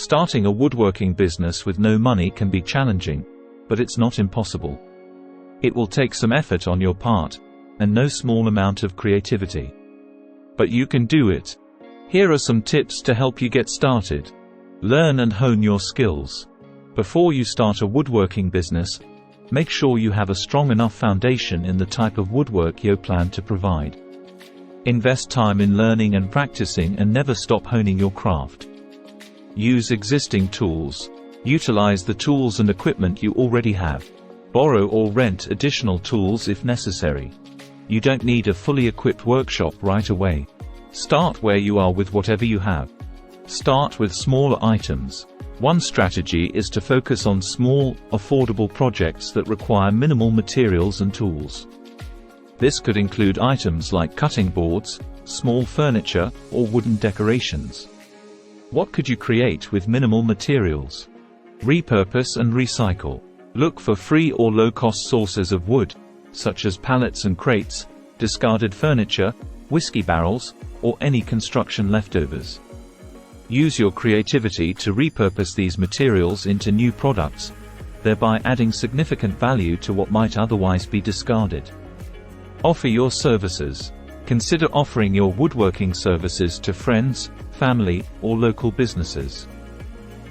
Starting a woodworking business with no money can be challenging, but it's not impossible. It will take some effort on your part, and no small amount of creativity. But you can do it. Here are some tips to help you get started. Learn and hone your skills. Before you start a woodworking business, make sure you have a strong enough foundation in the type of woodwork you plan to provide. Invest time in learning and practicing and never stop honing your craft. Use existing tools. Utilize the tools and equipment you already have. Borrow or rent additional tools if necessary. You don't need a fully equipped workshop right away. Start where you are with whatever you have. Start with smaller items. One strategy is to focus on small, affordable projects that require minimal materials and tools. This could include items like cutting boards, small furniture, or wooden decorations. What could you create with minimal materials? Repurpose and recycle. Look for free or low-cost sources of wood, such as pallets and crates, discarded furniture, whiskey barrels, or any construction leftovers. Use your creativity to repurpose these materials into new products, thereby adding significant value to what might otherwise be discarded. Offer your services. Consider offering your woodworking services to friends, family, or local businesses.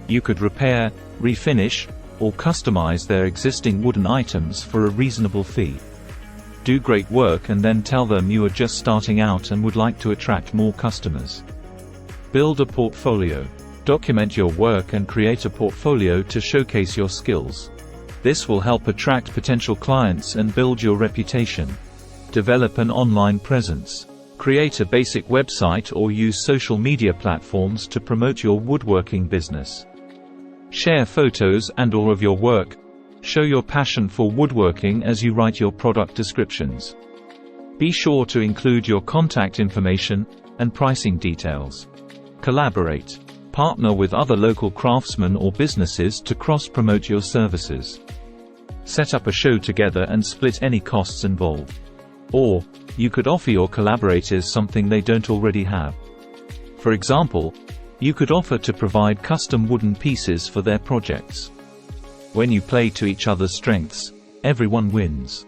You could repair, refinish, or customize their existing wooden items for a reasonable fee. Do great work and then tell them you are just starting out and would like to attract more customers. Build a portfolio. Document your work and create a portfolio to showcase your skills. This will help attract potential clients and build your reputation. Develop an online presence. Create a basic website or use social media platforms to promote your woodworking business. Share photos and/or of your work. Show your passion for woodworking as you write your product descriptions. Be sure to include your contact information and pricing details. Collaborate. Partner with other local craftsmen or businesses to cross-promote your services. Set up a show together and split any costs involved. Or, you could offer your collaborators something they don't already have. For example, you could offer to provide custom wooden pieces for their projects. When you play to each other's strengths, everyone wins.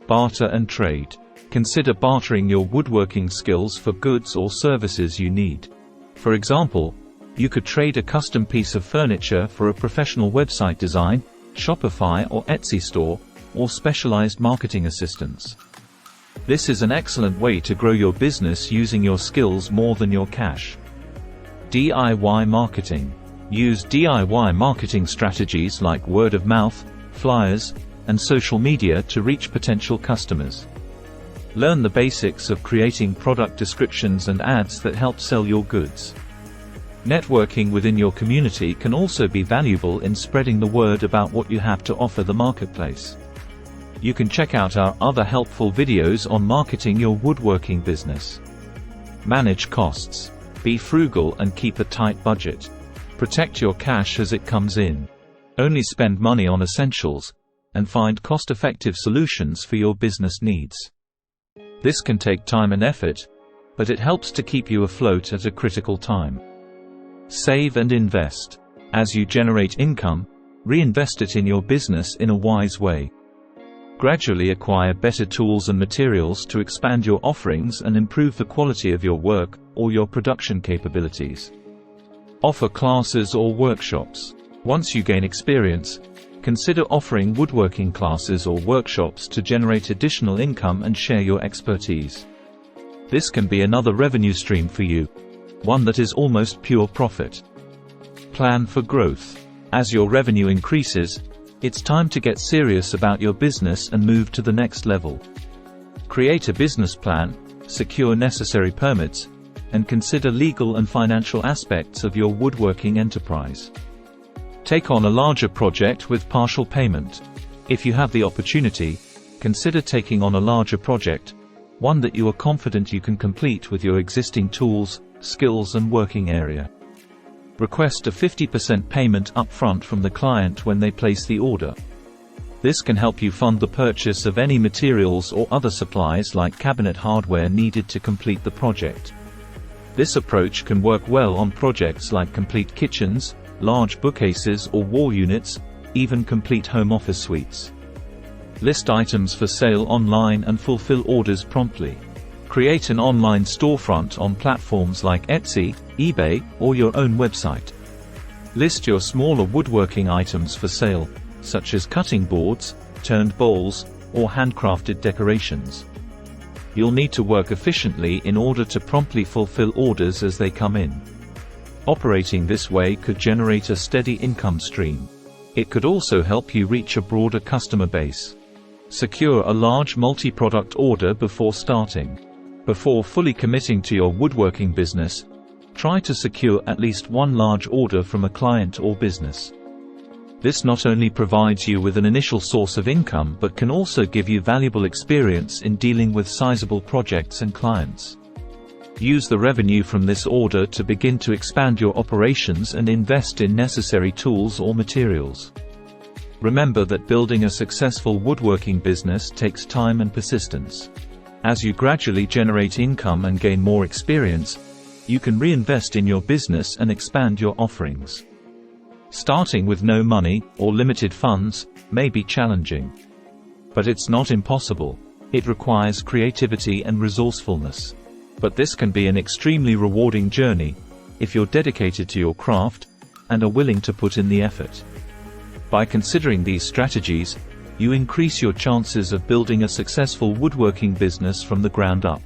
Barter and trade. Consider bartering your woodworking skills for goods or services you need. For example, you could trade a custom piece of furniture for a professional website design, Shopify or Etsy store, or specialized marketing assistance. This is an excellent way to grow your business using your skills more than your cash. DIY marketing. Use DIY marketing strategies like word of mouth, flyers, and social media to reach potential customers. Learn the basics of creating product descriptions and ads that help sell your goods. Networking within your community can also be valuable in spreading the word about what you have to offer the marketplace. You can check out our other helpful videos on marketing your woodworking business. Manage costs. Be frugal and keep a tight budget. Protect your cash as it comes in. Only spend money on essentials, and find cost-effective solutions for your business needs. This can take time and effort, but it helps to keep you afloat at a critical time. Save and invest. As you generate income, reinvest it in your business in a wise way. Gradually acquire better tools and materials to expand your offerings and improve the quality of your work or your production capabilities. Offer classes or workshops. Once you gain experience, consider offering woodworking classes or workshops to generate additional income and share your expertise. This can be another revenue stream for you, one that is almost pure profit. Plan for growth. As your revenue increases, it's time to get serious about your business and move to the next level. Create a business plan, secure necessary permits, and consider legal and financial aspects of your woodworking enterprise. Take on a larger project with partial payment. If you have the opportunity, consider taking on a larger project, one that you are confident you can complete with your existing tools, skills and working area. Request a 50% payment upfront from the client when they place the order. This can help you fund the purchase of any materials or other supplies like cabinet hardware needed to complete the project. This approach can work well on projects like complete kitchens, large bookcases or wall units, even complete home office suites. List items for sale online and fulfill orders promptly. Create an online storefront on platforms like Etsy, eBay, or your own website. List your smaller woodworking items for sale, such as cutting boards, turned bowls, or handcrafted decorations. You'll need to work efficiently in order to promptly fulfill orders as they come in. Operating this way could generate a steady income stream. It could also help you reach a broader customer base. Secure a large multi-product order before starting. Before fully committing to your woodworking business, try to secure at least one large order from a client or business. This not only provides you with an initial source of income but can also give you valuable experience in dealing with sizable projects and clients. Use the revenue from this order to begin to expand your operations and invest in necessary tools or materials. Remember that building a successful woodworking business takes time and persistence. As you gradually generate income and gain more experience, you can reinvest in your business and expand your offerings. Starting with no money, or limited funds, may be challenging. But it's not impossible. It requires creativity and resourcefulness. But this can be an extremely rewarding journey, if you're dedicated to your craft, and are willing to put in the effort. By considering these strategies, you increase your chances of building a successful woodworking business from the ground up.